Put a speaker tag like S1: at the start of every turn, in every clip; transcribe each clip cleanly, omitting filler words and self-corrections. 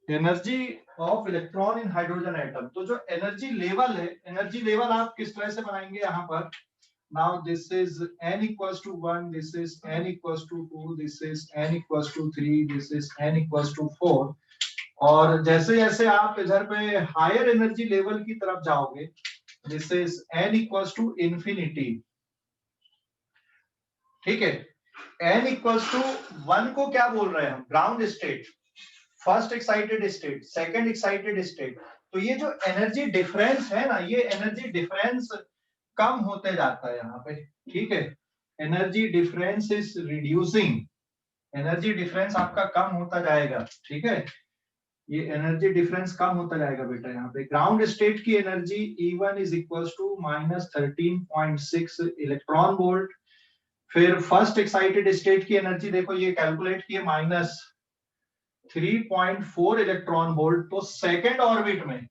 S1: Energy of electron in hydrogen atom. तो जो energy level है, एनर्जी लेवल आप किस तरह से बनाएंगे यहाँ पर, now this is n equals to 1, this is n equals to 2, this is n equals to 3, this is n equals to 4। और जैसे जैसे आप इधर पे हायर एनर्जी लेवल की तरफ जाओगे, this is n equals to infinity, ठीक है। n equals to 1 को क्या बोल रहे हैं हम, ground state, first excited state, second excited state. तो ये जो एनर्जी डिफरेंस है ना, ये एनर्जी डिफरेंस कम होते जाता है यहाँ पे, ठीक है। Energy difference is reducing, energy difference आपका कम होता जाएगा, ठीक है। ये एनर्जी डिफरेंस कम होता जाएगा बेटा। यहाँ पे ग्राउंड स्टेट की energy E1 is equal to -13.6 electron volt. फिर फर्स्ट एक्साइटेड स्टेट की एनर्जी देखो, ये कैलकुलेट किए -3.4 इलेक्ट्रॉन वोल्ट। तो सेकेंड ऑर्बिट में,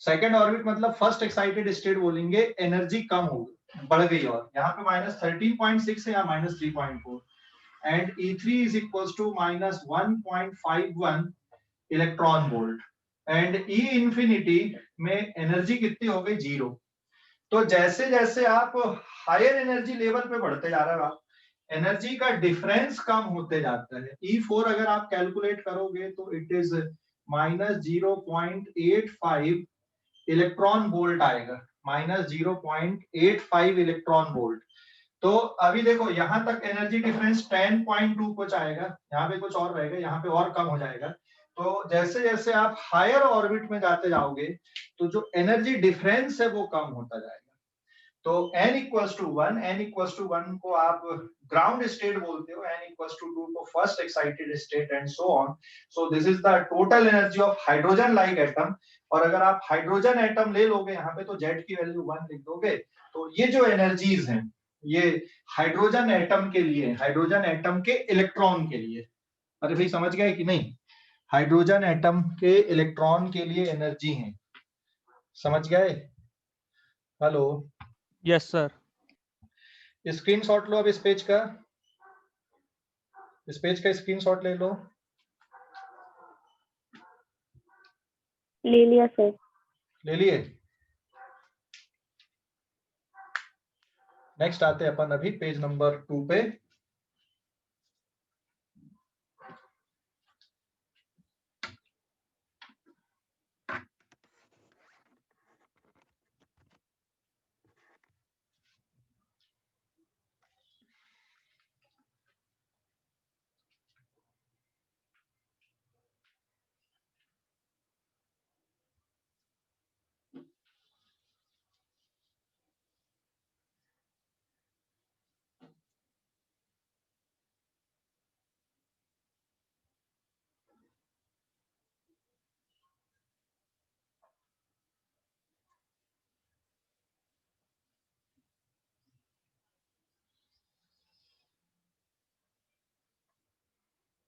S1: सेकेंड ऑर्बिट मतलब फर्स्ट एक्साइटेड स्टेट बोलेंगे, एनर्जी कम हो गई, बढ़ गई, और यहाँ पे -13.6 है या -3.4। And E3 is equal to -1.51 electron volt. And E infinity में एनर्जी कितनी हो गई, 0। तो जैसे जैसे आप हायर एनर्जी लेवल पे बढ़ते जा रहे हो, आप एनर्जी का डिफरेंस कम होते जाता है। E4 अगर आप कैलकुलेट करोगे तो इट इज -0.85 इलेक्ट्रॉन वोल्ट आएगा, -0.85 इलेक्ट्रॉन वोल्ट। तो अभी देखो यहाँ तक एनर्जी डिफरेंस 10.2 कुछ आएगा, यहाँ पे कुछ और रहेगा, यहाँ पे और कम हो जाएगा। तो जैसे जैसे आप हायर ऑर्बिट में जाते जाओगे, तो जो एनर्जी डिफरेंस है वो कम होता जाएगा। तो n equals to 1, n equals to 1 को आप ग्राउंड स्टेट बोलते हो, n इक्वल्स टू 2 को first excited state, and so on. So this is the total energy of hydrogen like atom. और अगर आप हाइड्रोजन एटम ले लोगे यहाँ पे, तो Z की वैल्यू 1 लिख दोगे। तो ये जो एनर्जीज हैं, ये हाइड्रोजन एटम के लिए, हाइड्रोजन एटम के इलेक्ट्रॉन के लिए। अरे भाई समझ गए कि नहीं, हाइड्रोजन एटम के इलेक्ट्रॉन के लिए एनर्जी है, समझ गए? Hello,
S2: yes sir.
S1: स्क्रीनशॉट लो अब इस पेज का, इस पेज का स्क्रीनशॉट ले लो।
S3: ले लिया सर।
S1: ले लिए? नेक्स्ट आते हैं अपन अभी पेज नंबर 2 पे।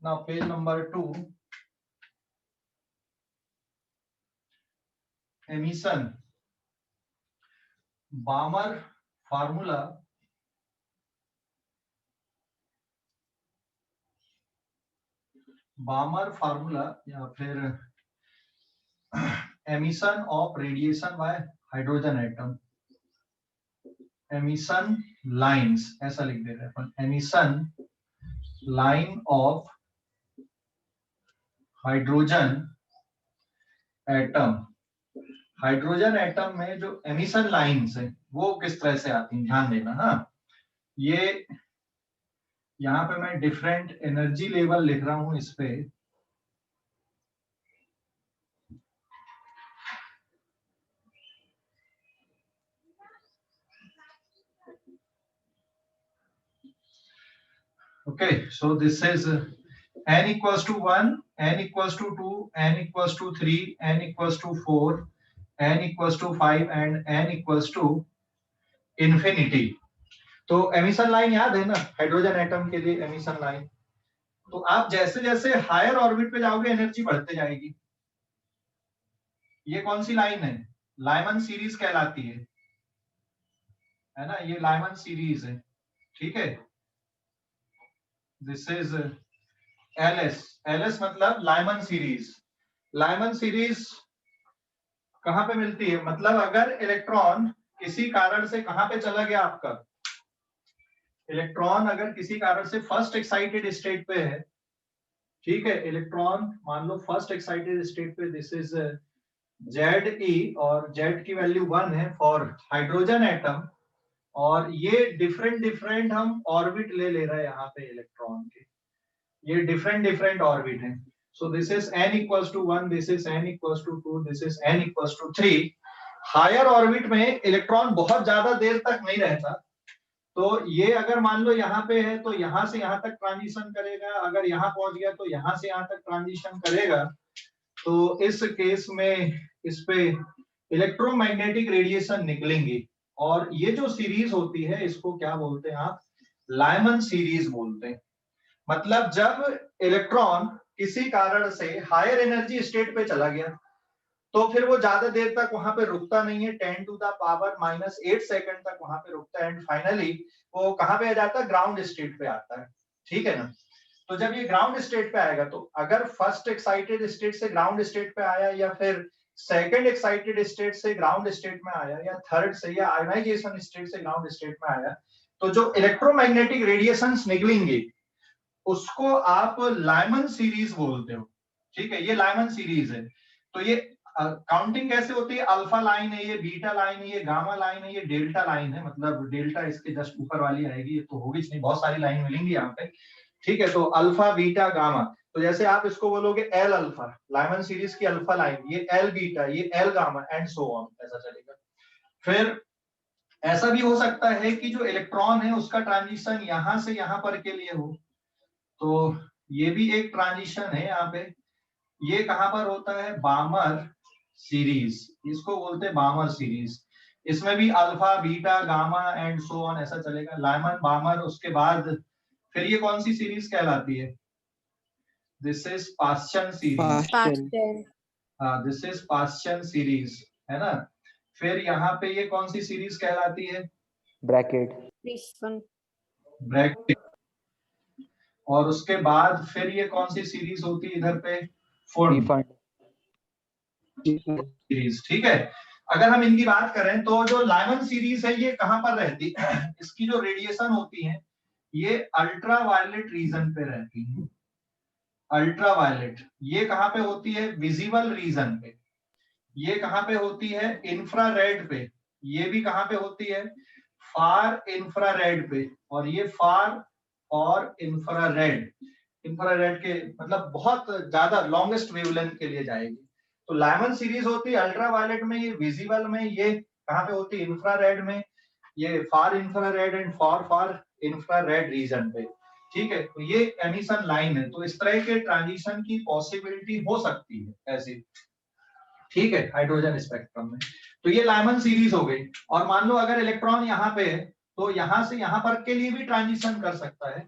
S1: Now page number 2, emission. Balmer formula, Balmer formula या फिर emission of radiation by hydrogen atom, emission lines ऐसा लिख देते हैं अपन, emission line of hydrogen atom. Hydrogen atom में जो एमिशन लाइंस है वो किस तरह से आती हैं, ध्यान देना। हाँ, ये यहाँ पे मैं डिफरेंट एनर्जी लेवल लिख रहा हूं इस पे। Okay, so this is n equals to 1, n equals to 2, n equals to 3, n equals to 4, n equals to 5 and n equals to infinity। तो एमिशन लाइन याद है ना, हाइड्रोजन एटम के लिए एमिशन लाइन। तो आप जैसे जैसे हायर ऑर्बिट पे जाओगे एनर्जी बढ़ते जाएगी। ये कौन सी लाइन है, लाइमन सीरीज कहलाती है ना, ये लाइमन सीरीज है, ठीक है। दिस इज LS, LS मतलब लाइमन सीरीज। लाइमन सीरीज कहाँ पे मिलती है, मतलब अगर इलेक्ट्रॉन किसी कारण से कहाँ पे चला गया आपका, इलेक्ट्रॉन अगर किसी कारण से फर्स्ट एक्साइटेड स्टेट पे है, ठीक है, इलेक्ट्रॉन मान लो फर्स्ट एक्साइटेड स्टेट पे, दिस इज Ze और Z की वैल्यू 1 है फॉर हाइड्रोजन एटम, और ये डिफरेंट डिफरेंट हम ऑर्बिट ले रहे हैं यहाँ पे इलेक्ट्रॉन के, ये डिफरेंट डिफरेंट ऑर्बिट है। So this is n equals to 1, this is n equals to 2, this is n equals to 3। Higher orbit में इलेक्ट्रॉन बहुत ज्यादा देर तक नहीं रहता, तो ये अगर मान लो यहाँ पे है तो यहाँ से यहाँ तक ट्रांजिशन करेगा, अगर यहाँ पहुंच गया तो यहाँ से यहाँ तक ट्रांजिशन करेगा। तो इस केस में इस पे इलेक्ट्रोमैग्नेटिक रेडिएशन निकलेंगी, और ये जो सीरीज होती है इसको क्या बोलते हैं आप, लाइमन सीरीज बोलते हैं। मतलब जब इलेक्ट्रॉन किसी कारण से हायर एनर्जी स्टेट पे चला गया तो फिर वो ज्यादा देर तक वहां पे रुकता नहीं है, 10⁻⁻⁸ सेकंड तक वहां पे रुकता है, एंड फाइनली वो कहां पे आ जाता है, ग्राउंड स्टेट पे आता है, ठीक है ना। तो जब ये ग्राउंड स्टेट पे आएगा, तो अगर फर्स्ट एक्साइटेड स्टेट से ग्राउंड स्टेट पे आया, या फिर सेकंड एक्साइटेड स्टेट से ग्राउंड स्टेट में आया, या थर्ड से या आयोनाइजेशन स्टेट से ग्राउंड स्टेट में आया, तो जो इलेक्ट्रोमैग्नेटिक रेडिएशंस निकलेंगे उसको आप लाइमन सीरीज बोलते हो, ठीक है, ये लाइमन सीरीज है। तो ये काउंटिंग कैसे होती है, अल्फा लाइन है, ये बीटा लाइन है, ये गामा लाइन है, ये डेल्टा लाइन है, मतलब डेल्टा इसके जस्ट ऊपर वाली आएगी, ये तो होगी नहीं, बहुत सारी लाइन मिलेंगी यहाँ पे, ठीक है। तो अल्फा बीटा गामा, तो जैसे आप इसको बोलोगे एल अल्फा, लाइमन सीरीज की अल्फा लाइन, ये एल बीटा, ये L gamma, and so on, ऐसा चलेगा। फिर ऐसा भी हो सकता है कि जो इलेक्ट्रॉन है उसका ट्रांजिशन यहां से यहां पर के लिए हो, तो ये भी एक ट्रांजिशन है यहाँ पे, ये कहां पर होता है, बामर सीरीज, इसको बोलते हैं बामर सीरीज। इसमें भी alpha beta gamma and so on ऐसा चलेगा, लाइमन बामर, उसके बाद फिर ये कौन सी सीरीज कहलाती है, दिस इज पाश्चन सीरीज, हाँ दिस इज पाश्चन सीरीज, है ना। फिर यहाँ पे ये कौन सी सीरीज कहलाती है,
S2: ब्रैकेट,
S1: ब्रैकेट। और उसके बाद फिर ये कौन सी सीरीज होती है इधर पे, फुर्न सीरीज, ठीक है। अगर हम इनकी बात करें तो जो लाइमन सीरीज है ये कहां पर रहती है, इसकी जो रेडिएशन होती है ये अल्ट्रा वायलेट रीजन पे रहती है, अल्ट्रा वायलेट, ये कहां पे होती है, विजिबल रीजन पे, ये कहां पे होती है, इंफ्रारेड पे, ये भी कहां पे होती है, फार इंफ्रारेड पे, और ये फार और इंफ्रारेड, इंफ्रारेड के मतलब बहुत ज्यादा लॉन्गेस्ट वेवलेंथ के लिए जाएगी। तो लाइमन सीरीज होती है अल्ट्रा वायलेट में, ये विजिबल में, ये कहां पे होती है, इंफ्रारेड में, ये far infrared and far far infrared region पे, ठीक है। तो ये एमिशन लाइन है, तो इस तरह के ट्रांजिशन की पॉसिबिलिटी हो सकती है ऐसी, ठीक है, हाइड्रोजन स्पेक्ट्रम में। तो ये लाइमन सीरीज हो गई। और मान लो अगर इलेक्ट्रॉन यहाँ पे है तो यहाँ से यहाँ पर के लिए भी ट्रांजिशन कर सकता है,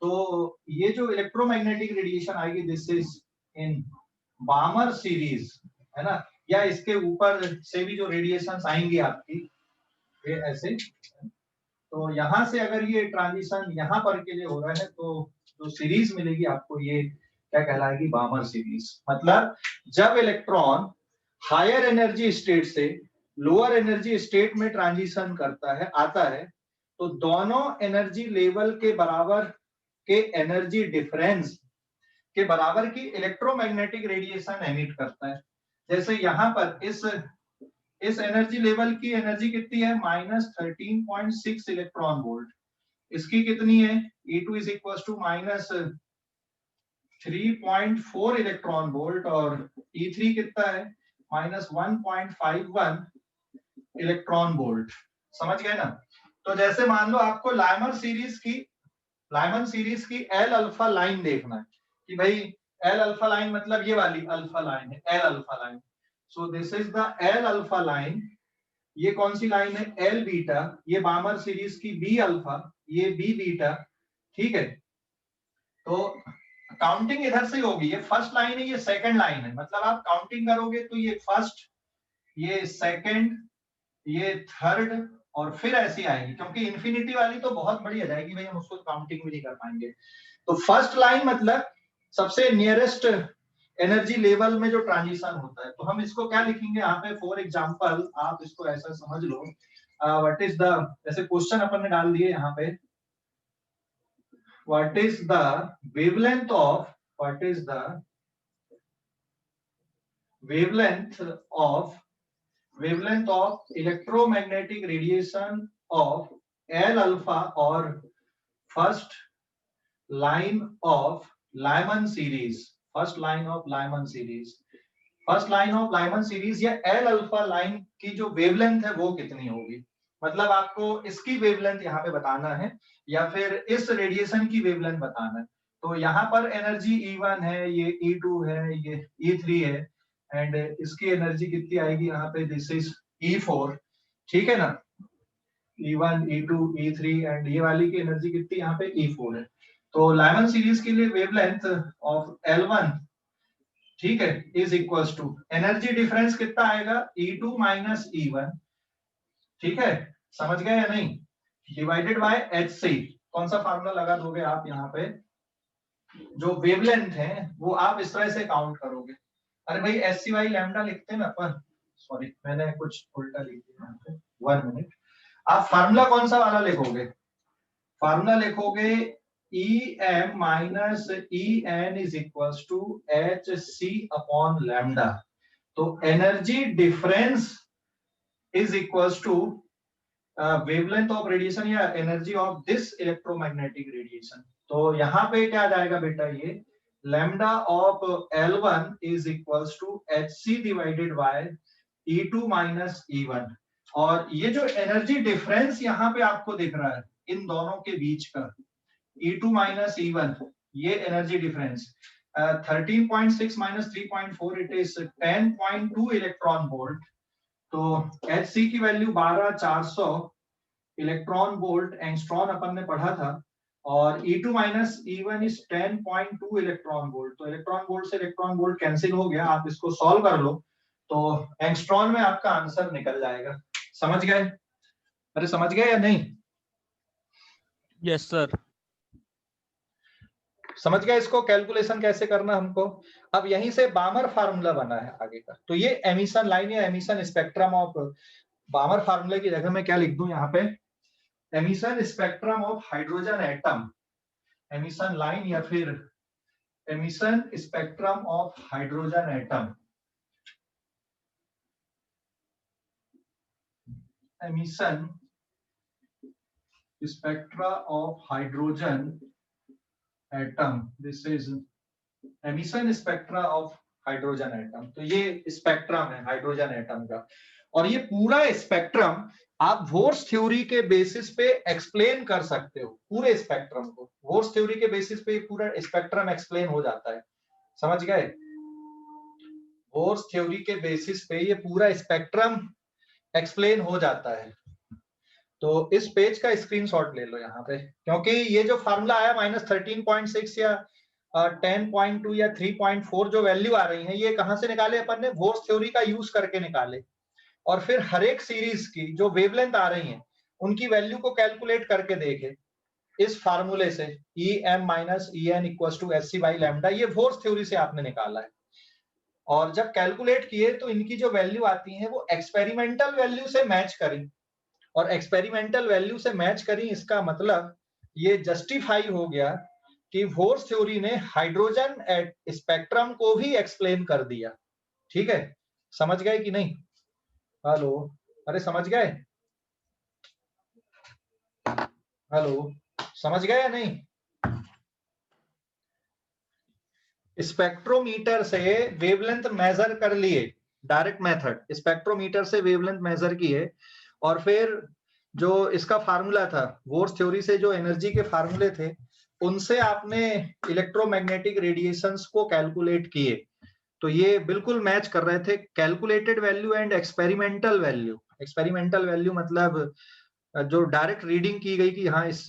S1: तो ये जो इलेक्ट्रोमैग्नेटिक रेडिएशन आएगी, दिस इज इन बामर सीरीज, है ना, या इसके ऊपर से भी जो रेडिएशंस आएंगी आपकी, ये ऐसे, तो यहां से अगर ये ट्रांजिशन यहाँ पर के लिए हो रहा है तो जो सीरीज मिलेगी आपको ये क्या कहलाएगी, बामर सीरीज। मतलब जब इलेक्ट्रॉन हायर एनर्जी स्टेट से लोअर एनर्जी स्टेट में ट्रांजिशन करता है, आता है, तो दोनों एनर्जी लेवल के बराबर के एनर्जी डिफरेंस के बराबर की इलेक्ट्रोमैग्नेटिक रेडिएशन एमिट करता है। जैसे यहाँ पर इस एनर्जी लेवल की एनर्जी कितनी है, -13.6 इलेक्ट्रॉन वोल्ट, इसकी कितनी है, E2 is equal to -3.4 electron volt, और E3 कितना है, -1.51 इलेक्ट्रॉन वोल्ट, समझ गए ना। तो जैसे मान लो आपको लाइमन सीरीज की एल अल्फा लाइन देखना है कि भाई एल अल्फा लाइन मतलब ये वाली अल्फा लाइन है, L alpha line, so this is the L alpha line. ये कौन सी लाइन है, एल बीटा, ये बामर सीरीज की बी अल्फा, ये बी बीटा, ठीक है। तो काउंटिंग इधर से होगी, ये फर्स्ट लाइन है, ये सेकंड लाइन है, मतलब आप काउंटिंग करोगे तो ये फर्स्ट, ये सेकंड, ये थर्ड, और फिर ऐसी आएगी, क्योंकि इंफिनिटी वाली तो बहुत बड़ी आ जाएगी भाई, हम उसको काउंटिंग भी नहीं कर पाएंगे। तो फर्स्ट लाइन मतलब सबसे नियरेस्ट एनर्जी लेवल में जो ट्रांजिशन होता है। तो हम इसको क्या लिखेंगे यहाँ पे, फॉर एग्जांपल आप इसको ऐसा समझ लो, व्हाट इज द, जैसे क्वेश्चन अपन ने डाल दिए यहाँ पे, what is the wavelength of, what is the wavelength of electromagnetic radiation of L alpha or first line of Lyman series, first line of Lyman series, first line of Lyman series या L alpha line की जो wavelength है वो कितनी होगी। मतलब आपको इसकी वेवलेंथ यहाँ पे बताना है या फिर इस रेडिएशन की वेवलेंथ बताना है। तो यहाँ पर एनर्जी E1 है, ये E2 है, ये E3 है, एंड इसकी एनर्जी कितनी आएगी यहाँ पे, दिस इज E4, ठीक है ना, E1, E2, E3 एंड ये वाली की एनर्जी कितनी यहाँ पे E4 है। तो लाइमन सीरीज के लिए वेवलेंथ ऑफ L1, ठीक है, is equals to, energy difference कितना आएगा, E2 माइनस E1, ठीक है, समझ गए या नहीं, डिवाइडेड बाय HC। कौन सा फार्मूला लगा दोगे आप यहाँ पे, जो वेवलेंथ है वो आप इस तरह से काउंट करोगे। अरे भाई SC बाई लैम्डा लिखते हैं ना अपन, सॉरी मैंने कुछ उल्टा लिख दिया यहाँ पे, 1 मिनट। आप फार्मूला कौन सा वाला लिखोगे, फार्मूला लिखोगे EM minus EN is equals to HC upon lambda. तो energy difference is equals to wavelength of radiation या energy of this electromagnetic radiation. तो यहाँ पे क्या जाएगा बेटा, ये lambda of L1 is equals to HC divided by E2 minus E1। और ये जो एनर्जी डिफरेंस यहाँ पे आपको दिख रहा है इन दोनों के बीच का, E2 माइनस E1, ये energy difference 13.6 minus 3.4, it is 10.2 electron volt. तो HC की वैल्यू 12400 इलेक्ट्रॉन वोल्ट एंगस्ट्रॉन अपन ने पढ़ा था, और E2 minus E1 is 10.2 electron volt. तो इलेक्ट्रॉन वोल्ट से इलेक्ट्रॉन वोल्ट कैंसिल हो गया, आप इसको सॉल्व कर लो तो एंगस्ट्रॉन में आपका आंसर निकल जाएगा। समझ गए, अरे समझ गए या नहीं?
S2: Yes sir.
S1: समझ गए इसको कैलकुलेशन कैसे करना हमको। अब यहीं से बामर फार्मूला बना है आगे का, तो ये एमिशन लाइन या एमिशन स्पेक्ट्रम ऑफ, बामर फार्मूले की जगह मैं क्या लिख दूं यहाँ पे, emission spectrum of hydrogen atom, emission line या फिर emission spectrum of hydrogen atom, emission spectra of hydrogen atom, this is emission spectra of hydrogen atom. तो ये स्पेक्ट्रम है हाइड्रोजन एटम का, और ये पूरा स्पेक्ट्रम आप वोर्स थ्योरी के बेसिस पे एक्सप्लेन कर सकते हो। पूरे स्पेक्ट्रम को वोर्स थ्योरी के बेसिस पे पूरा स्पेक्ट्रम एक्सप्लेन हो जाता है। समझ गए, वोर्स थ्योरी के बेसिस पे ये पूरा स्पेक्ट्रम एक्सप्लेन हो जाता है। तो इस पेज का स्क्रीनशॉट ले लो यहाँ पे, क्योंकि ये जो फार्मूला आया -13.6 या 10.2 या 3.4 जो वैल्यू आ रही है, ये कहां से निकाले अपन ने, वोर्स थ्योरी का यूज करके निकाले, और फिर हर एक सीरीज की जो वेवलेंथ आ रही है उनकी वैल्यू को कैलकुलेट करके देखे इस फार्मूले से, EM minus EN equals to HC by lambda, ये वोर्स थ्योरी से आपने निकाला है। और जब कैलकुलेट किए तो इनकी जो वैल्यू आती है वो एक्सपेरिमेंटल वैल्यू से मैच करी, और एक्सपेरिमेंटल वैल्यू से मैच करी, इसका मतलब ये जस्टिफाई हो गया कि वोर्स थ्योरी ने हाइड्रोजन स्पेक्ट्रम को भी एक्सप्लेन कर दिया। ठीक है, समझ गए कि नहीं? हेलो, अरे समझ गए, हेलो समझ गए या नहीं? स्पेक्ट्रोमीटर से वेवलेंथ मेजर कर लिए, डायरेक्ट मेथड, स्पेक्ट्रोमीटर से वेवलेंथ मेजर किए, और फिर जो इसका फार्मूला था वोर्स थ्योरी से, जो एनर्जी के फार्मूले थे उनसे आपने इलेक्ट्रोमैग्नेटिक रेडिएशंस को कैलकुलेट किए, तो ये बिल्कुल मैच कर रहे थे, calculated value and experimental value. Experimental value मतलब जो डायरेक्ट रीडिंग की गई कि हाँ, इस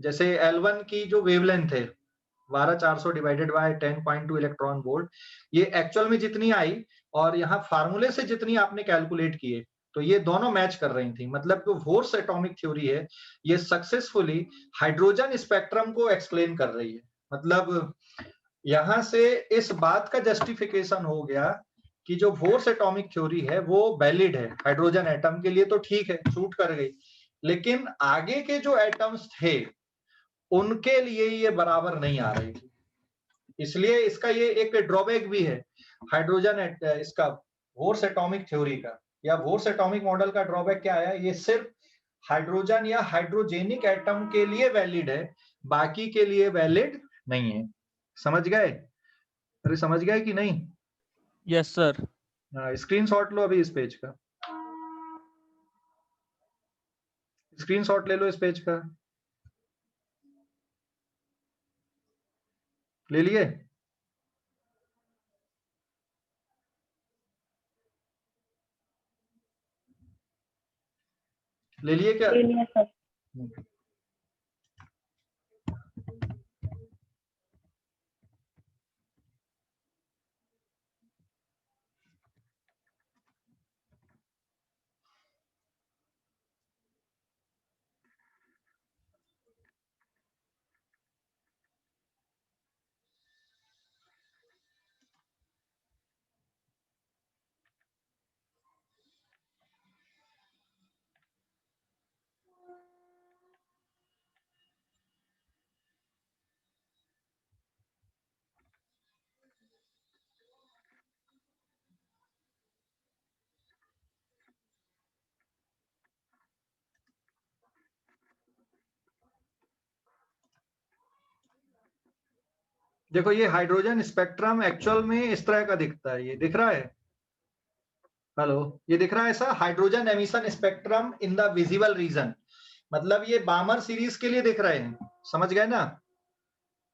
S1: जैसे L1 की जो वेवलेंथ है 12400 डिवाइडेड बाय 10.2 इलेक्ट्रॉन वोल्ट, ये एक्चुअल में जितनी आई और यहाँ फार्मूले से जितनी आपने कैलकुलेट किए, तो ये दोनों मैच कर रही थी। मतलब जो वोर्स एटॉमिक थ्योरी है ये सक्सेसफुली हाइड्रोजन स्पेक्ट्रम को एक्सप्लेन कर रही है। मतलब यहां से इस बात का जस्टिफिकेशन हो गया कि जो बोर्स एटॉमिक थ्योरी है वो वैलिड है हाइड्रोजन एटम के लिए, तो ठीक है, शूट कर गई। लेकिन आगे के जो एटम्स थे उनके लिए ये बराबर नहीं आ रही थी, इसलिए इसका ये एक ड्रॉबैक भी है हाइड्रोजन इसका बोर्स एटॉमिक थ्योरी का या बोर्स एटॉमिक मॉडल का ड्रॉबैक क्या है, ये सिर्फ हाइड्रोजन या हाइड्रोजेनिक एटम के लिए वैलिड है, बाकी के लिए वैलिड नहीं है। समझ गए? अरे समझ गए कि नहीं?
S2: Yes sir.
S1: स्क्रीनशॉट लो अभी इस पेज का, स्क्रीनशॉट ले लो इस पेज का। ले लिए? ले लिए क्या?
S3: ले लिया सर।
S1: देखो ये हाइड्रोजन स्पेक्ट्रम एक्चुअल में इस तरह का दिखता है, ये दिख रहा है? हेलो, ये दिख रहा है ऐसा, hydrogen emission spectrum in the visible region, मतलब ये बामर सीरीज के लिए दिख रहे हैं, समझ गए ना?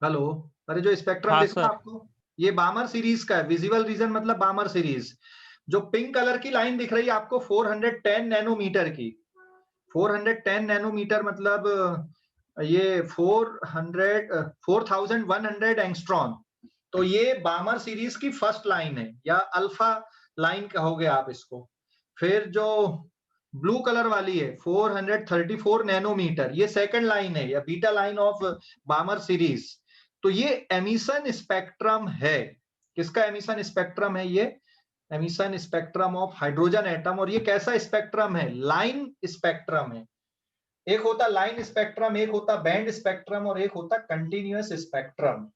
S1: हेलो, अरे जो स्पेक्ट्रम
S2: हाँ
S1: दिख रहा
S2: सर।
S1: है आपको, ये बामर सीरीज का है, विजिबल रीजन मतलब बामर सीरीज। जो पिंक कलर की लाइन दिख रही है आपको 410 नैनोमीटर की, 410 नैनोमीटर मतलब ये 4100 एंगस्ट्रॉन, तो ये बामर सीरीज की फर्स्ट लाइन है या अल्फा लाइन कहोगे आप इसको। फिर जो ब्लू कलर वाली है 434 नैनोमीटर, ये सेकंड लाइन है या बीटा लाइन ऑफ बामर सीरीज। तो ये एमिशन स्पेक्ट्रम है, किसका एमिशन स्पेक्ट्रम है? ये emission spectrum of hydrogen atom. और ये कैसा स्पेक्ट्रम है? लाइन स्पेक्ट्रम है। एक होता लाइन स्पेक्ट्रम, एक होता बैंड स्पेक्ट्रम और एक होता कंटिन्यूअस स्पेक्ट्रम।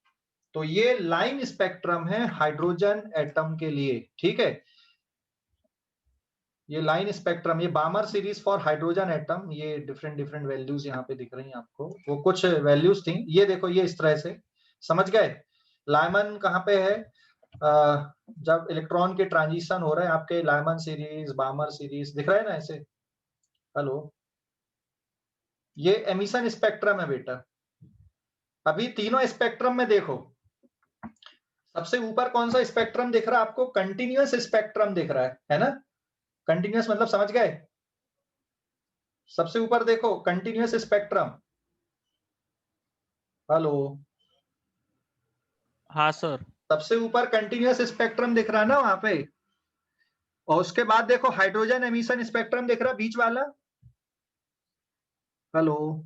S1: तो ये लाइन स्पेक्ट्रम है हाइड्रोजन एटम के लिए, ठीक है? ये लाइन स्पेक्ट्रम, ये बामर सीरीज फॉर हाइड्रोजन एटम, ये डिफरेंट डिफरेंट वैल्यूज यहाँ पे दिख रही हैं आपको, वो कुछ वैल्यूज थी, ये देखो ये इस तरह से, समझ गए? लाइमन कहाँ पे है? जब इलेक्ट्रॉन के ट्रांजिशन हो रहे हैं आपके, लाइमन सीरीज बामर सीरीज दिख रहा है ना ऐसे। हेलो, ये एमिशन स्पेक्ट्रम है बेटा। अभी तीनों स्पेक्ट्रम में देखो, सबसे ऊपर कौन सा स्पेक्ट्रम दिख रहा है आपको? कंटिन्यूअस स्पेक्ट्रम दिख रहा है ना? कंटिन्यूअस मतलब समझ गए? सबसे ऊपर देखो कंटिन्यूअस स्पेक्ट्रम। हेलो,
S2: हाँ सर।
S1: सबसे ऊपर कंटिन्यूअस स्पेक्ट्रम दिख रहा है ना वहां पे, और उसके बाद देखो हाइड्रोजन एमिशन स्पेक्ट्रम दिख रहा है बीच वाला। Hello,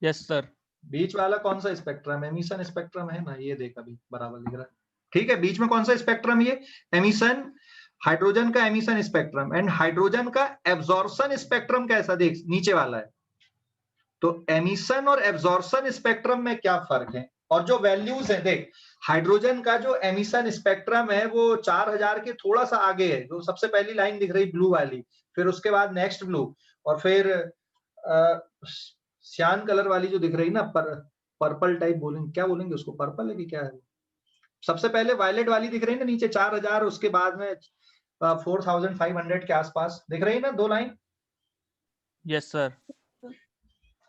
S2: yes sir.
S1: बीच वाला कौन सा स्पेक्ट्रम? एमिशन स्पेक्ट्रम है ना, ये देख अभी बराबर दिख रहा है, ठीक है? बीच में कौन सा स्पेक्ट्रम? ये एमिशन, हाइड्रोजन का एमिशन स्पेक्ट्रम। एंड हाइड्रोजन का एब्जॉर्प्शन स्पेक्ट्रम कैसा, देख नीचे वाला है। तो एमिशन और एब्जॉर्प्शन स्पेक्ट्रम में क्या फर्क है? और जो वैल्यूज है देख, हाइड्रोजन का जो एमिशन स्पेक्ट्रम है वो 4000 के थोड़ा सा आगे है, जो सबसे पहली लाइन दिख रही ब्लू वाली, फिर उसके बाद नेक्स्ट ब्लू, और फिर सियान कलर वाली जो दिख रही ना, पर्पल टाइप बोलेंगे, क्या बोलेंगे उसको, पर्पल है कि क्या है? सबसे पहले वायलेट वाली दिख रही है ना नीचे 4000, उसके बाद में 4500 के आसपास दिख रही है ना, दो लाइन।
S2: Yes sir.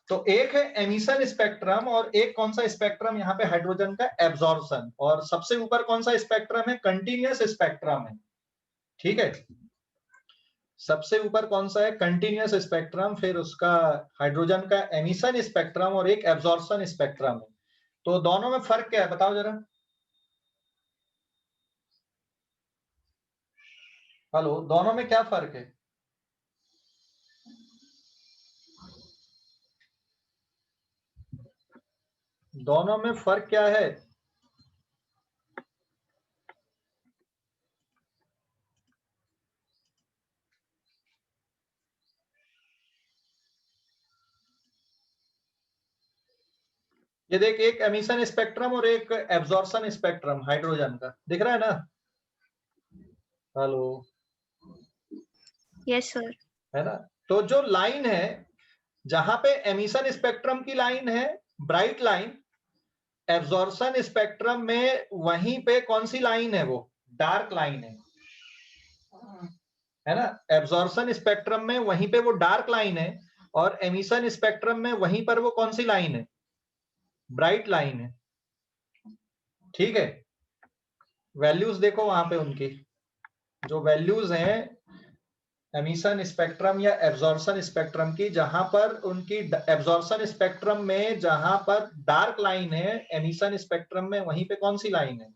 S1: तो एक है एमिशन स्पेक्ट्रम और एक कौन सा स्पेक्ट्रम यहाँ पे? हाइड्रोजन का एब्जॉर्प्शन। और सबसे ऊपर कौन सा स्पेक्ट्रम है? कंटिन्यूअस स्पेक्ट्रम है, ठीक है? सबसे ऊपर कौन सा है? कंटिन्यूअस स्पेक्ट्रम, फिर उसका हाइड्रोजन का एमिशन स्पेक्ट्रम और एक एब्जॉर्प्शन स्पेक्ट्रम है। तो दोनों में फर्क क्या है बताओ जरा। हेलो, दोनों में क्या फर्क है? दोनों में फर्क क्या है? ये देख, एक एमिशन स्पेक्ट्रम और एक एब्जॉर्प्शन स्पेक्ट्रम हाइड्रोजन का दिख रहा है ना? Hello,
S3: yes sir.
S1: है ना? तो जो लाइन है, जहां पे एमिशन स्पेक्ट्रम की लाइन है ब्राइट लाइन, एब्जॉर्प्शन स्पेक्ट्रम में वहीं पे कौन सी लाइन है? वो डार्क लाइन है ना? एब्जॉर्प्शन स्पेक्ट्रम में वहीं पे वो डार्क लाइन है, और एमिशन स्पेक्ट्रम में वहीं पर वो कौन सी लाइन है? ब्राइट लाइन है। ठीक है, वैल्यूज देखो वहां पे उनकी, जो वैल्यूज हैं एमिशन स्पेक्ट्रम या एब्जॉर्प्शन स्पेक्ट्रम की, जहां पर उनकी एब्जॉर्प्शन स्पेक्ट्रम में जहां पर डार्क लाइन है, एमिशन स्पेक्ट्रम में वहीं पे कौन सी लाइन है?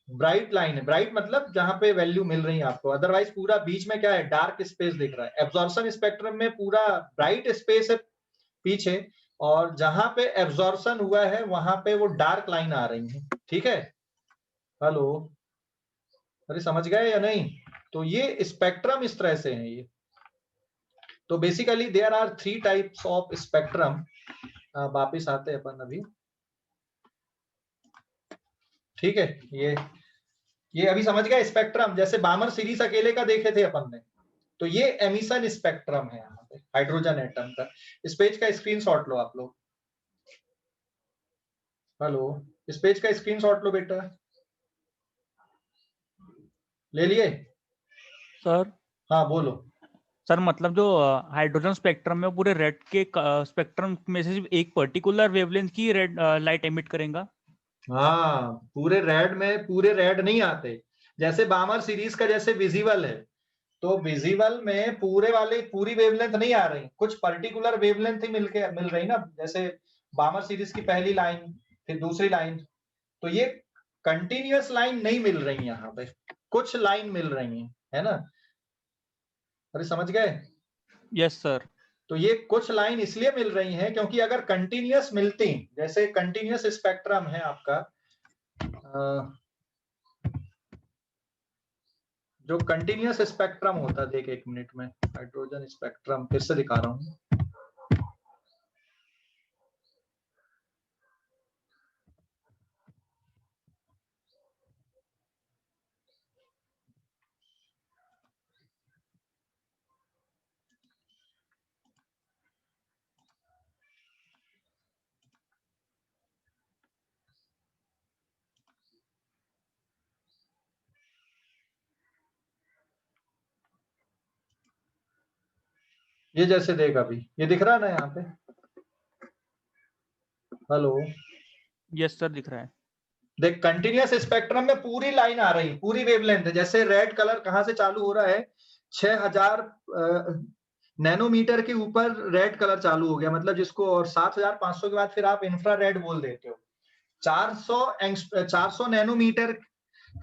S1: ब्राइट लाइन है। ब्राइट मतलब जहां पे वैल्यू मिल रही है आपको, अदरवाइज पूरा बीच में क्या है? डार्क स्पेस दिख रहा है। एब्जॉर्प्शन स्पेक्ट्रम में पूरा ब्राइट स्पेस है पीछे, और जहां पे एब्जॉर्प्शन हुआ है वहां पे वो डार्क लाइन आ रही है। ठीक है, हेलो, अरे समझ गए या नहीं? तो ये स्पेक्ट्रम इस तरह से है ये। तो basically there are 3 types of spectrum. वापिस आते हैं अपन अभी। ठीक है, ये अभी समझ गए स्पेक्ट्रम, जैसे बामर सीरीज अकेले का देखे थे अपन ने, तो ये एमिशन स्पेक्ट्रम है यहाँ पे हाइड्रोजन एटम का। इस पेज का स्क्रीनशॉट लो आप लोग। हेलो, इस पेज का स्क्रीनशॉट लो बेटा। ले लिए?
S2: सर
S1: हाँ बोलो।
S2: सर मतलब जो हाइड्रोजन स्पेक्ट्रम में पूरे रेड के स्पेक्ट्रम में से सिर्फ एक पर्टिकुलर वेवलेंथ की रेड लाइट एमिट करेगा।
S1: हाँ, पूरे रेड में पूरे रेड नहीं आते। जैसे बामर सीरीज का जैसे विजिबल है, तो विजिबल में पूरे वाले पूरी वेवलेंथ नहीं आ रही, कुछ पर्टिकुलर वेवलेंथ ही मिल रही ना। जैसे बामर सीरीज की पहली लाइन, फिर दूसरी लाइन, तो ये कंटिन्यूअस लाइन नहीं मिल रही यहाँ पे, कुछ लाइन मिल रही है ना? अरे समझ गए?
S2: Yes sir.
S1: तो ये कुछ लाइन इसलिए मिल रही हैं क्योंकि अगर कंटिन्यूअस मिलती, जैसे कंटिन्यूअस स्पेक्ट्रम है आपका, जो कंटिन्यूअस स्पेक्ट्रम होता है, देख एक मिनट में हाइड्रोजन स्पेक्ट्रम फिर से दिखा रहा हूं। ये जैसे देख, अभी ये दिख रहा है ना यहाँ पे? हेलो,
S2: यस सर दिख रहा है।
S1: देख कंटिन्यूअस स्पेक्ट्रम में पूरी लाइन आ रही, पूरी वेवलेंथ है। जैसे रेड कलर कहां से चालू हो रहा है? 6000 नैनोमीटर के ऊपर रेड कलर चालू हो गया, मतलब जिसको, और 7500 के बाद फिर आप इंफ्रा रेड बोल देते हो। 400 नैनोमीटर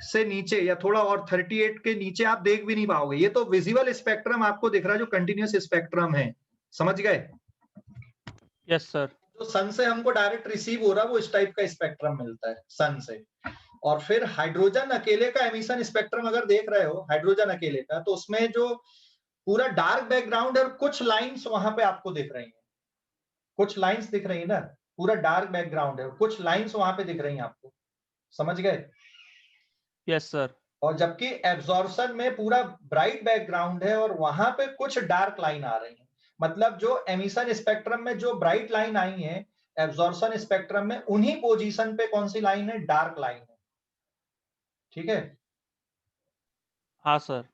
S1: से नीचे या थोड़ा और 38 के नीचे आप देख भी नहीं पाओगे। ये तो विजिबल स्पेक्ट्रम आपको दिख रहा है, जो कंटिन्यूअस स्पेक्ट्रम है। समझ गए?
S2: Yes sir.
S1: जो सन से हमको डायरेक्ट रिसीव हो रहा है, वो इस टाइप का स्पेक्ट्रम मिलता है सन से। और फिर हाइड्रोजन अकेले का एमिशन स्पेक्ट्रम अगर देख रहे हो, हाइड्रोजन अकेले का, तो उसमें जो पूरा डार्क बैकग्राउंड है और कुछ लाइंस वहां पे आपको दिख रही हैं, कुछ लाइंस दिख रही है ना, पूरा डार्क बैकग्राउंड है, कुछ लाइंस वहां पे दिख रही हैं आपको। समझ गए?
S2: Yes sir.
S1: और जबकि एब्जॉर्प्शन में पूरा ब्राइट बैकग्राउंड है और वहां पे कुछ डार्क लाइन आ रही है। मतलब जो एमिशन स्पेक्ट्रम में जो ब्राइट लाइन आई है, एब्जॉर्प्शन स्पेक्ट्रम में उन्हीं पोजीशन पे कौन सी लाइन है? डार्क लाइन है। ठीक है,
S2: हाँ सर।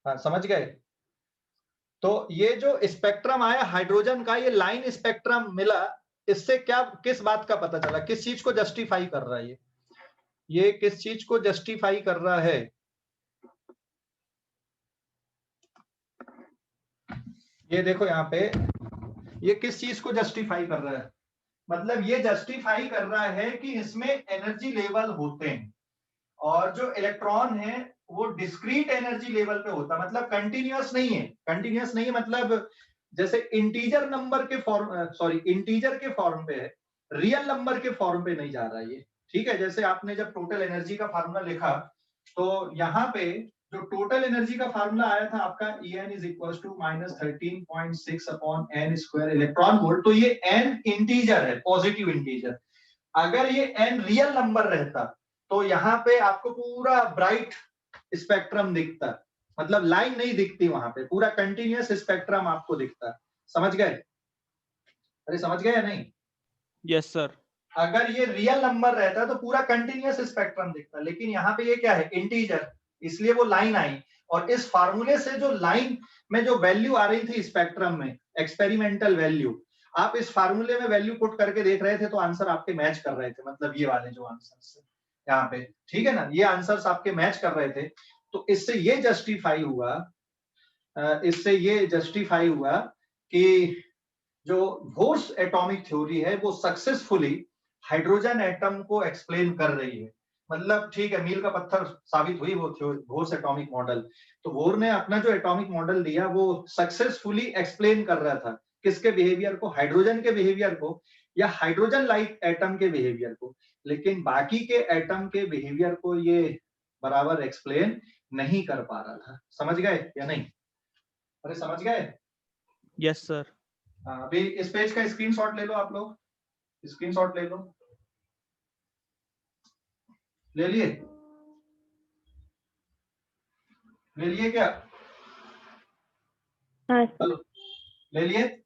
S1: हाँ समझ गए? तो ये जो स्पेक्ट्रम आया हाइड्रोजन का, ये लाइन स्पेक्ट्रम मिला, इससे क्या, किस बात का पता चला, किस चीज को जस्टिफाई कर रहा है ये किस चीज को जस्टिफाई कर रहा है? ये देखो यहाँ पे, ये किस चीज को जस्टिफाई कर रहा है? मतलब ये जस्टिफाई कर रहा है कि इसमें एनर्जी लेवल होते हैं, और जो इलेक्ट्रॉन है वो डिस्क्रीट एनर्जी लेवल पे होता है, मतलब कंटिन्यूअस नहीं है। कंटिन्यूअस नहीं मतलब जैसे इंटीजर नंबर के फॉर्म, सॉरी इंटीजर के फॉर्म पे है, रियल नंबर के फॉर्म पे नहीं जा रहा है ये। ठीक है, जैसे आपने जब टोटल एनर्जी का फार्मूला लिखा, तो यहाँ पे जो टोटल एनर्जी का फार्मूला आया था आपका En is equal to -13.6 upon n square electron volt. तो ये n इंटीजर है, पॉजिटिव इंटीजर। अगर ये n रियल नंबर रहता तो यहाँ पे आपको पूरा ब्राइट स्पेक्ट्रम दिखता, मतलब लाइन नहीं दिखती वहां पे, पूरा कंटिन्यूअस स्पेक्ट्रम आपको दिखता। समझ गए? अरे समझ गए या नहीं?
S2: Yes sir.
S1: अगर ये रियल नंबर रहता तो पूरा कंटिन्यूअस स्पेक्ट्रम दिखता, लेकिन यहाँ पे ये क्या है, इंटीजर, इसलिए वो लाइन आई। और इस फार्मूले से जो लाइन में जो वैल्यू आ रही थी स्पेक्ट्रम में, एक्सपेरिमेंटल वैल्यू, आप इस फार्मूले में वैल्यू पुट करके देख रहे थे तो आंसर आपके मैच कर रहे थे, मतलब ये वाले जो आंसर यहाँ पे, ठीक है ना, ये आंसर्स आपके मैच कर रहे थे। तो इससे ये जस्टिफाई हुआ, कि जो बोर्स एटॉमिक थ्योरी है वो सक्सेसफुली हाइड्रोजन एटम को एक्सप्लेन कर रही है। मतलब ठीक है, मील का पत्थर साबित हुई वो बोर्स एटॉमिक मॉडल। तो बोर ने अपना जो एटॉमिक मॉडल दिया वो सक्सेसफुली एक्सप्लेन कर रहा था किसके बिहेवियर को, हाइड्रोजन के बिहेवियर को, या हाइड्रोजन लाइक एटम के बिहेवियर को। लेकिन बाकी के एटम के बिहेवियर को ये बराबर एक्सप्लेन नहीं कर पा रहा था। समझ गए या नहीं? अरे समझ गए?
S2: Yes sir.
S1: अभी इस पेज का स्क्रीनशॉट ले लो, आप लोग स्क्रीनशॉट ले लो। ले लिए? ले लिए क्या?
S3: हाँ सर।
S1: हेलो, ले लिए?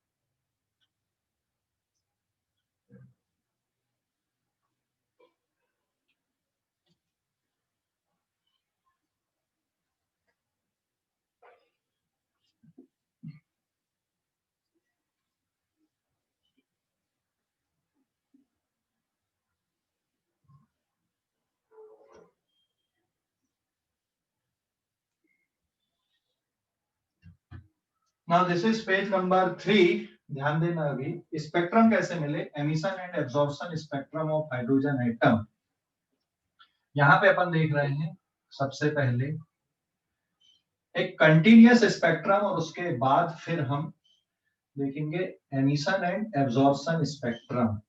S1: Now this is page number 3। ध्यान देना, अभी स्पेक्ट्रम कैसे मिले, emission and absorption spectrum of hydrogen atom. यहाँ पे अपन देख रहे हैं सबसे पहले एक कंटिन्यूअस स्पेक्ट्रम, और उसके बाद फिर हम देखेंगे emission and absorption spectrum.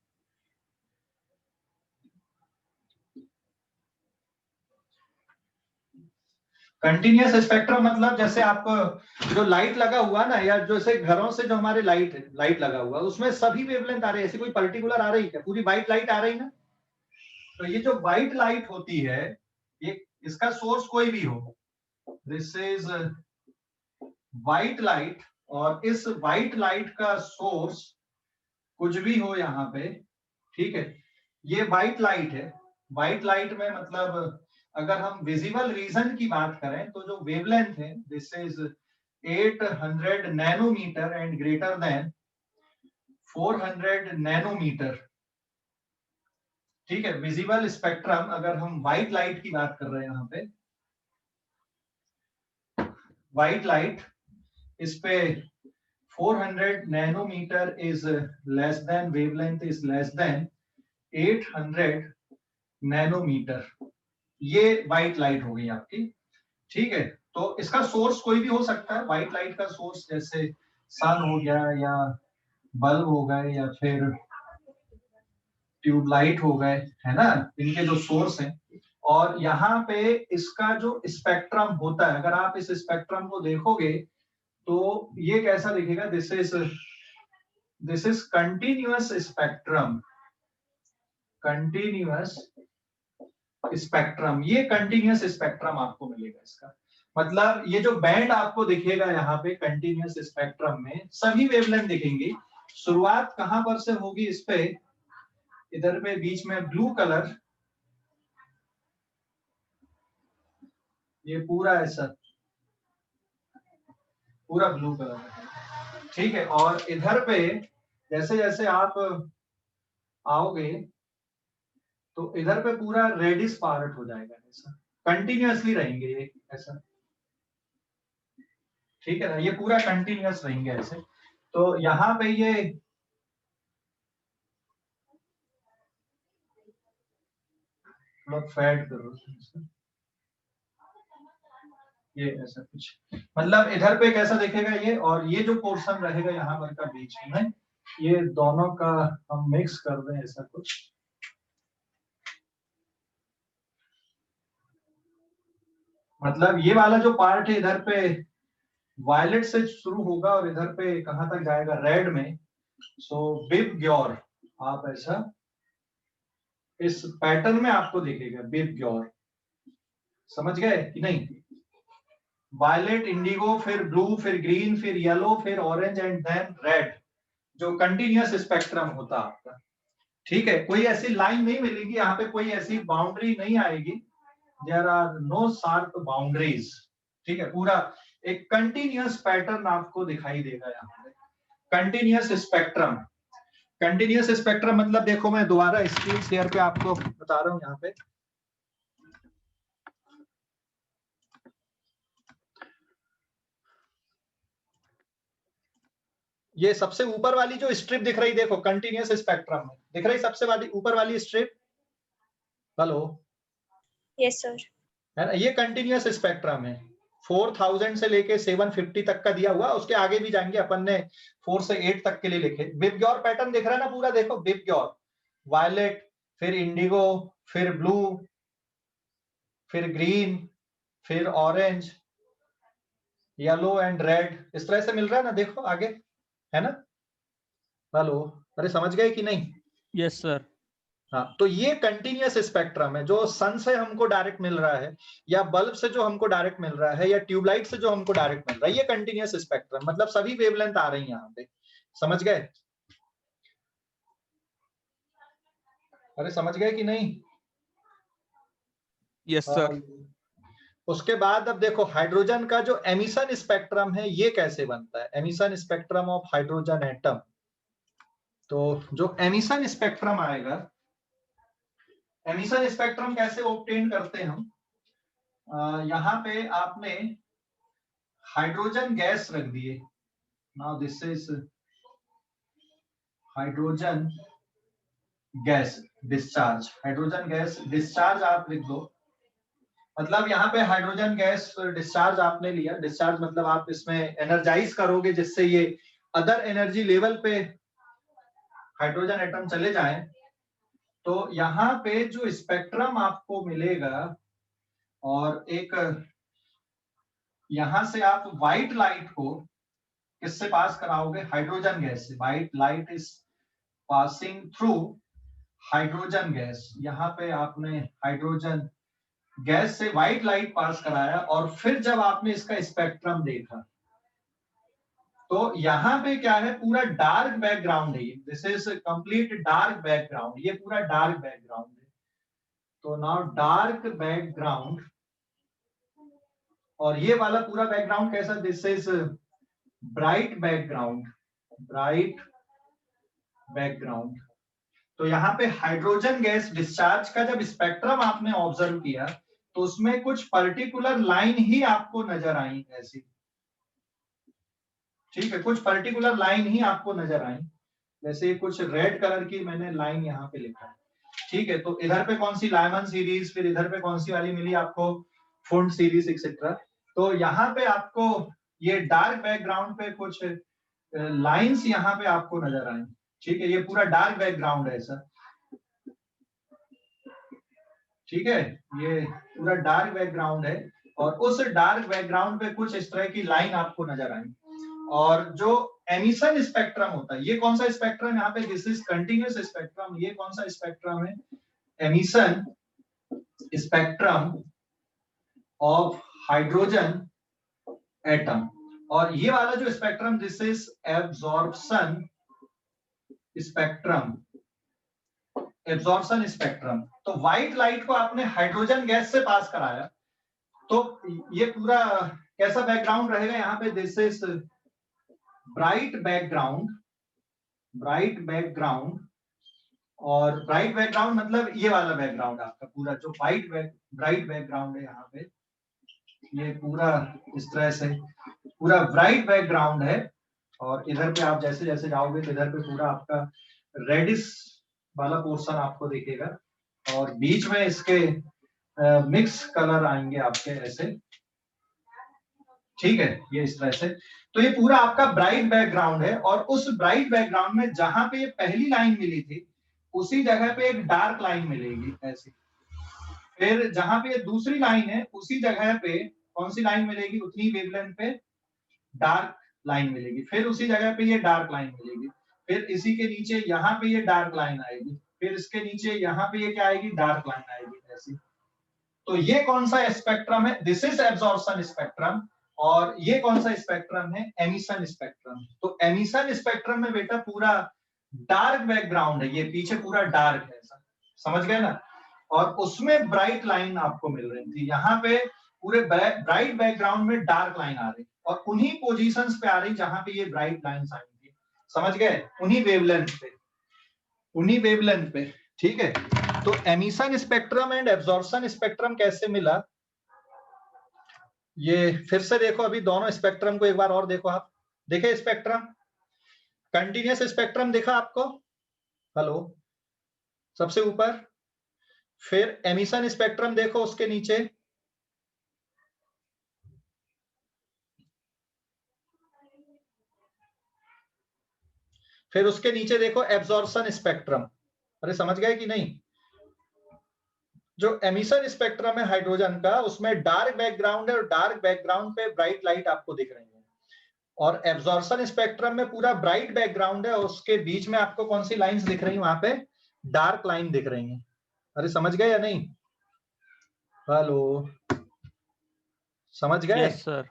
S1: Continuous spectrum मतलब जैसे आप जो लाइट लगा हुआ ना, या जैसे घरों से जो हमारे लाइट लगा हुआ, उसमें सभी वेवलेंथ आ रही है, ऐसी कोई पर्टिकुलर आ रही है? पूरी व्हाइट लाइट आ रही ना? तो ये जो व्हाइट लाइट होती है, ये इसका सोर्स कोई भी हो, दिस इज व्हाइट लाइट, और इस व्हाइट लाइट का सोर्स कुछ भी हो यहाँ पे, ठीक है, ये व्हाइट लाइट है। व्हाइट लाइट में मतलब अगर हम विजिबल रीजन की बात करें तो जो वेवलेंथ है, this is 800 nanometer and greater than 400 nanometer, ठीक है। विजिबल स्पेक्ट्रम अगर हम व्हाइट लाइट की बात कर रहे हैं, यहाँ पे व्हाइट लाइट, इस पे 400 nanometer is less than, wavelength is less than 800 nanometer, ये व्हाइट लाइट हो गई आपकी, ठीक है। तो इसका सोर्स कोई भी हो सकता है। व्हाइट लाइट का सोर्स जैसे सन हो गया, या बल्ब हो गए, या फिर ट्यूबलाइट हो गए, है ना, इनके जो सोर्स हैं। और यहाँ पे इसका जो स्पेक्ट्रम होता है, अगर आप इस स्पेक्ट्रम को देखोगे तो ये कैसा दिखेगा, this is continuous spectrum, continuous spectrum, ये कंटिन्यूअस स्पेक्ट्रम आपको मिलेगा इसका। मतलब ये जो बैंड आपको दिखेगा यहाँ पे कंटिन्यूअस स्पेक्ट्रम में, सभी वेवलेंथ दिखेंगी। शुरुआत कहां पर से होगी इस पे, इधर पे बीच में ब्लू कलर, ये पूरा ऐसा पूरा ब्लू कलर है, ठीक है। और इधर पे जैसे जैसे आप आओगे तो इधर पे पूरा रेडिश पार्ट हो जाएगा, ऐसा कंटिन्यूअसली रहेंगे ये ऐसा, ठीक है ना, ये पूरा कंटिन्यूअस रहेंगे ऐसे। तो यहाँ पे ये फैड करो, ये ऐसा कुछ, मतलब इधर पे कैसा दिखेगा ये, और ये जो पोर्शन रहेगा यहाँ पर का बीच में, ये दोनों का हम मिक्स कर दें ऐसा कुछ, मतलब ये वाला जो पार्ट है इधर पे वायलेट से शुरू होगा और इधर पे कहां तक जाएगा, रेड में। सो बिब ग्योर, आप ऐसा इस पैटर्न में आपको दिखेगा बिब ग्योर, समझ गए कि नहीं? वायलेट, इंडिगो, फिर ब्लू, फिर ग्रीन, फिर येलो, फिर ऑरेंज एंड देन रेड, जो कंटिन्यूअस स्पेक्ट्रम होता आपका। ठीक है, कोई ऐसी लाइन नहीं मिलेगी यहाँ पे, कोई ऐसी बाउंड्री नहीं आएगी, there are no sharp boundaries. ठीक है, पूरा एक कंटिन्यूअस पैटर्न आपको दिखाई देगा यहाँ पे, कंटिन्यूअस स्पेक्ट्रम। कंटिन्यूअस स्पेक्ट्रम मतलब देखो, मैं दोबारा स्क्रीन शेयर पे आपको बता रहा हूँ यहाँ पे। ये सबसे ऊपर वाली जो स्ट्रिप दिख रही, देखो कंटिन्यूअस स्पेक्ट्रम में दिख रही सबसे वाली ऊपर वाली स्ट्रिप, हेलो?
S3: Yes sir.
S1: है ना, ये कंटिन्यूअस स्पेक्ट्रम है। 4000 से लेके 750 तक का दिया हुआ, उसके आगे भी जाएंगे, अपन ने 4 से 8 तक के लिए लिखे। बिब ग्योर पैटर्न दिख रहा है ना पूरा, देखो बिब ग्योर, वायलेट, फिर इंडिगो, फिर ब्लू, फिर ग्रीन, फिर ऑरेंज, येलो एंड रेड, इस तरह से मिल रहा है ना, देखो आगे, है ना? हेलो, अरे समझ गए कि नहीं?
S2: Yes sir.
S1: हाँ, तो ये कंटिन्यूअस स्पेक्ट्रम है, जो सन से हमको डायरेक्ट मिल रहा है, या बल्ब से जो हमको डायरेक्ट मिल रहा है, या ट्यूबलाइट से जो हमको डायरेक्ट मिल रहा है, ये कंटिन्यूअस स्पेक्ट्रम, मतलब सभी वेवलेंथ आ रही है यहाँ पे, समझ गए? अरे समझ गए कि नहीं?
S2: Yes sir.
S1: उसके बाद अब देखो, हाइड्रोजन का जो एमिशन स्पेक्ट्रम है, ये कैसे बनता है, emission spectrum of hydrogen atom. तो जो एमिशन स्पेक्ट्रम आएगा, एमिशन स्पेक्ट्रम कैसे ऑब्टेन करते हैं हम, यहाँ पे आपने हाइड्रोजन गैस रख दिए, now this is hydrogen gas discharge, hydrogen gas discharge आप लिख दो। मतलब यहाँ पे हाइड्रोजन गैस डिस्चार्ज आपने लिया, डिस्चार्ज मतलब आप इसमें एनर्जाइज करोगे जिससे ये अदर एनर्जी लेवल पे हाइड्रोजन एटम चले जाएं। तो यहाँ पे जो स्पेक्ट्रम आपको मिलेगा, और एक यहां से आप व्हाइट लाइट को किससे पास कराओगे, हाइड्रोजन गैस से। White light is passing through hydrogen gas, यहाँ पे आपने हाइड्रोजन गैस से व्हाइट लाइट पास कराया, और फिर जब आपने इसका स्पेक्ट्रम देखा, तो यहाँ पे क्या है, पूरा डार्क बैकग्राउंड है, this is complete dark background, ये पूरा डार्क बैकग्राउंड है। तो नाउ डार्क बैकग्राउंड, और ये वाला पूरा बैकग्राउंड कैसा, this is bright background, bright background. तो यहाँ पे हाइड्रोजन गैस डिस्चार्ज का जब स्पेक्ट्रम आपने ऑब्जर्व किया, तो उसमें कुछ पर्टिकुलर लाइन ही आपको नजर आई ऐसी, ठीक है, कुछ पर्टिकुलर लाइन ही आपको नजर आई, जैसे कुछ रेड कलर की मैंने लाइन यहाँ पे लिखा है, ठीक है। तो इधर पे कौन सी लायमन सीरीज, फिर इधर पे कौन सी वाली मिली आपको, फुंड सीरीज एक्सेट्रा। तो यहाँ पे आपको ये डार्क बैकग्राउंड पे कुछ लाइंस यहाँ पे आपको नजर आई, ठीक है, ये पूरा डार्क बैकग्राउंड है सर, ठीक है, ये पूरा डार्क बैकग्राउंड है, और उस डार्क बैकग्राउंड पे कुछ इस तरह की लाइन आपको नजर आई। और जो एमिशन स्पेक्ट्रम होता है, ये कौन सा स्पेक्ट्रम यहाँ पे, दिस इज कंटिन्यूअस स्पेक्ट्रम, ये कौन सा स्पेक्ट्रम है, emission spectrum of hydrogen atom. और ये वाला जो spectrum, this is absorption spectrum, absorption spectrum. तो व्हाइट लाइट को आपने हाइड्रोजन गैस से पास कराया, तो ये पूरा कैसा बैकग्राउंड रहेगा यहाँ पे, this is bright background, bright background. और ब्राइट बैकग्राउंड मतलब ये वाला बैकग्राउंड आपका पूरा, जो व्हाइट ब्राइट बैकग्राउंड है यहाँ पे, ये पूरा इस तरह से पूरा ब्राइट बैकग्राउंड है। और इधर पे आप जैसे जैसे जाओगे, तो इधर पे पूरा आपका रेडिश वाला पोर्शन आपको दिखेगा, और बीच में इसके मिक्स कलर आएंगे आपके ऐसे, ठीक है, ये इस तरह से। तो ये पूरा आपका ब्राइट बैकग्राउंड है, और उस ब्राइट बैकग्राउंड में जहां पे ये पहली लाइन मिली थी, उसी जगह पे एक डार्क लाइन मिलेगी ऐसी, फिर जहां पे ये दूसरी लाइन है उसी जगह पे कौन सी लाइन मिलेगी, उतनी वेवलेंथ पे डार्क लाइन मिलेगी, फिर उसी जगह पे ये डार्क लाइन मिलेगी, फिर इसी के नीचे यहाँ पे ये डार्क लाइन आएगी, फिर इसके नीचे यहाँ पे ये क्या आएगी, डार्क लाइन आएगी ऐसी। तो ये कौन सा स्पेक्ट्रम है, दिस इज एब्जॉर्प्शन स्पेक्ट्रम, और ये कौन सा स्पेक्ट्रम है, एमिशन स्पेक्ट्रम। तो एमिशन स्पेक्ट्रम में बेटा पूरा डार्क बैकग्राउंड है, ये पीछे पूरा डार्क है, समझ गए ना, और उसमें ब्राइट लाइन आपको मिल रही थी, यहाँ पे पूरे ब्राइट बैकग्राउंड में डार्क लाइन आ रही, और उन्हीं पोजीशंस पे आ रही जहां पे ये ब्राइट लाइंस आई थी, समझ गए, उन्हीं वेवलेंथ पे, ठीक है। तो emission spectrum and absorption spectrum कैसे मिला, ये फिर से देखो, अभी दोनों स्पेक्ट्रम को एक बार और देखो, आप देखे स्पेक्ट्रम, कंटिन्यूअस स्पेक्ट्रम देखा आपको, हेलो, सबसे ऊपर, फिर एमिशन स्पेक्ट्रम देखो उसके नीचे, फिर उसके नीचे देखो एब्जॉर्प्शन स्पेक्ट्रम। अरे समझ गए कि नहीं, जो एमिशन स्पेक्ट्रम है हाइड्रोजन का, उसमें डार्क बैकग्राउंड है और डार्क बैकग्राउंड पे ब्राइट लाइट आपको दिख रही है, और एब्जॉर्प्शन स्पेक्ट्रम में पूरा ब्राइट बैकग्राउंड है और उसके बीच में आपको कौन सी लाइंस दिख रही है, वहां पे डार्क लाइन दिख रही है। अरे समझ गए या नहीं, हेलो, समझ गए?
S2: Yes sir.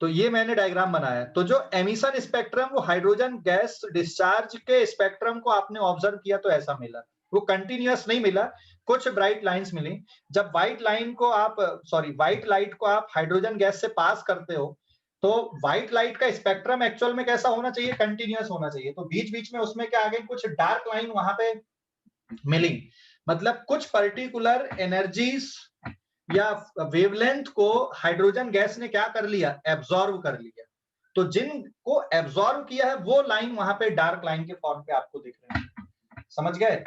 S1: तो ये मैंने डायग्राम बनाया। तो जो एमिशन स्पेक्ट्रम, वो हाइड्रोजन गैस डिस्चार्ज के स्पेक्ट्रम को आपने ऑब्जर्व किया तो ऐसा मिला, वो कंटिन्यूअस नहीं मिला, कुछ ब्राइट लाइंस मिली। जब व्हाइट लाइट को आप हाइड्रोजन गैस से पास करते हो, तो व्हाइट लाइट का स्पेक्ट्रम एक्चुअल में कैसा होना चाहिए, कंटिन्यूअस होना चाहिए। तो बीच बीच में उसमें क्या आ गई, कुछ डार्क लाइन वहां पे मिली, मतलब कुछ पर्टिकुलर एनर्जीज या वेवलेंथ को हाइड्रोजन गैस ने क्या कर लिया, एब्जॉर्व कर लिया। तो जिनको एब्जॉर्व किया है वो लाइन वहां पे डार्क लाइन के फॉर्म पे आपको दिख रहे हैं, समझ गए,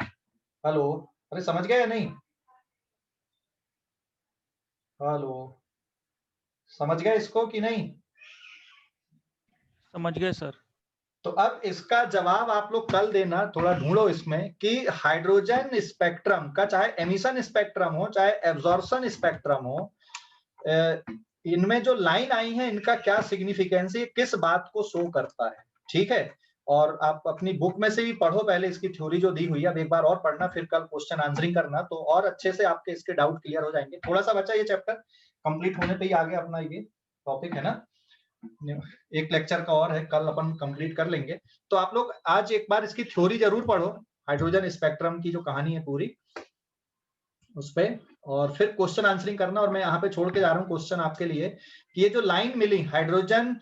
S1: हेलो, अरे समझ गए या नहीं, हेलो, समझ गए इसको कि नहीं,
S2: समझ गए सर।
S1: तो अब इसका जवाब आप लोग कल देना, थोड़ा ढूंढो इसमें कि हाइड्रोजन स्पेक्ट्रम का, चाहे एमिशन स्पेक्ट्रम हो चाहे एब्जॉर्प्शन स्पेक्ट्रम हो, इनमें जो लाइन आई है इनका क्या सिग्निफिकेंस है, किस बात को शो करता है, ठीक है। और आप अपनी बुक में से भी पढ़ो पहले, इसकी थ्योरी जो दी हुई है, अब एक बार और पढ़ना, फिर कल क्वेश्चन आंसरिंग करना, तो और अच्छे से आपके इसके डाउट क्लियर हो जाएंगे। थोड़ा सा बच्चा, ये चैप्टर कंप्लीट होने पे ही आगे अपना ये टॉपिक है ना, एक लेक्चर का और है, कल अपन कंप्लीट कर लेंगे। तो आप लोग आज एक बार इसकी थ्योरी जरूर पढ़ो, हाइड्रोजन स्पेक्ट्रम की जो कहानी है पूरी उस पे, और फिर क्वेश्चन आंसरिंग करना। और मैं यहाँ पे छोड़ के जा रहा हूँ क्वेश्चन आपके लिए कि ये जो लाइन मिली हाइड्रोजन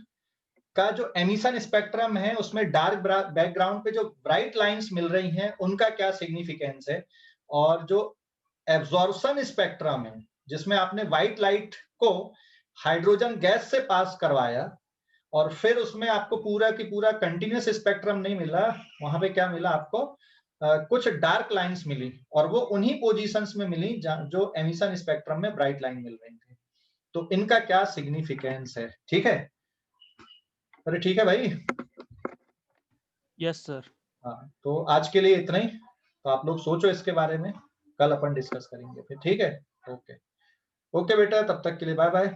S1: का, जो एमिशन स्पेक्ट्रम है उसमें डार्क बैकग्राउंड पे जो ब्राइट लाइंस मिल रही हैं, उनका क्या सिग्निफिकेंस है, और जो एब्जॉर्प्शन स्पेक्ट्रम है जिसमें आपने व्हाइट लाइट को हाइड्रोजन गैस से पास करवाया, और फिर उसमें आपको पूरा की पूरा कंटिन्यूअस स्पेक्ट्रम नहीं मिला, वहां पे क्या मिला आपको, कुछ डार्क लाइंस मिली, और वो उन्हीं पोजीशंस में मिली जो एमिशन स्पेक्ट्रम में ब्राइट लाइन मिल रही थी। तो इनका क्या सिग्निफिकेंस है, ठीक है, अरे ठीक है भाई,
S2: यस सर।
S1: हाँ, तो आज के लिए इतना ही, तो आप लोग सोचो इसके बारे में, कल अपन डिस्कस करेंगे फिर, ठीक है, ओके ओके बेटा, तब तक के लिए बाय बाय।